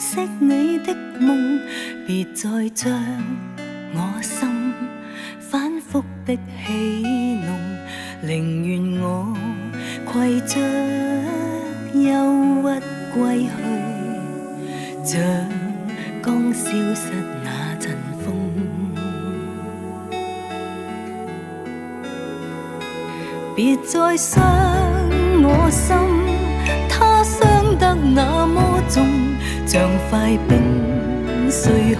惜你的夢，別再將我心反覆的戲弄，寧願我攜着憂鬱歸去，像剛消失那陣風。別再傷我心，它傷得那麼重，像塊冰碎開，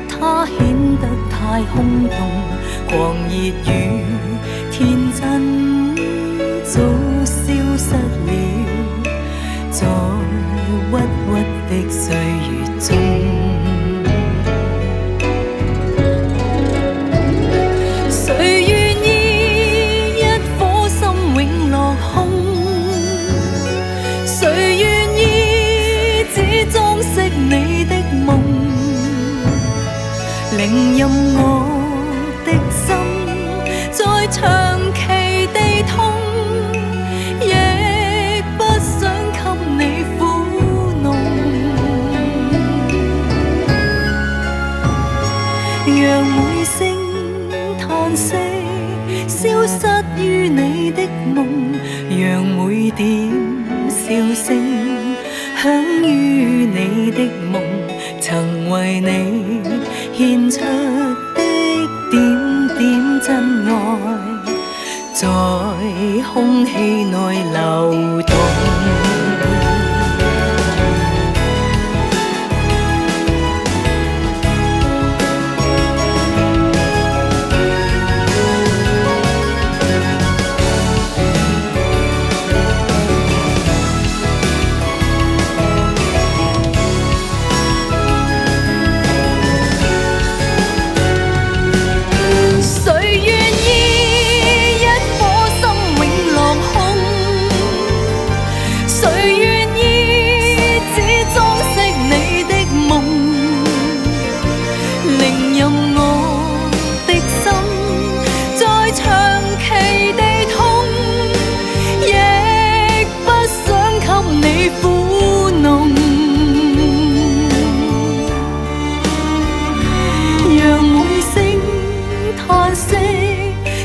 它顯得太空洞，狂熱與天真早消失了，在鬱鬱的歲月中。誰願意一顆心永落空？誰願意只裝飾你的夢？寧任我的心再長期地痛，亦不想給你苦弄。讓每聲嘆息消失於你的夢，讓每點笑聲響於你的夢，曾為你獻出的點點真愛，在空氣內流動。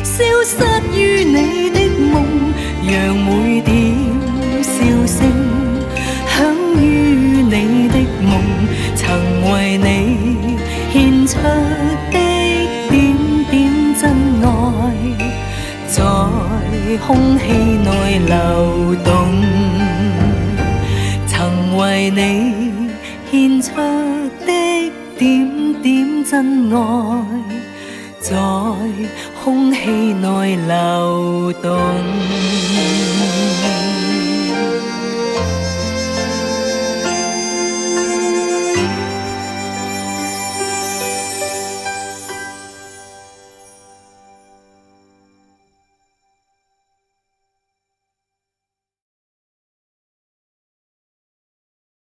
消失於你的夢，讓每點笑聲響於你的夢，曾為你獻出的點點真愛，在空氣內流動，曾為你獻出的點點真愛，在空氣內流動。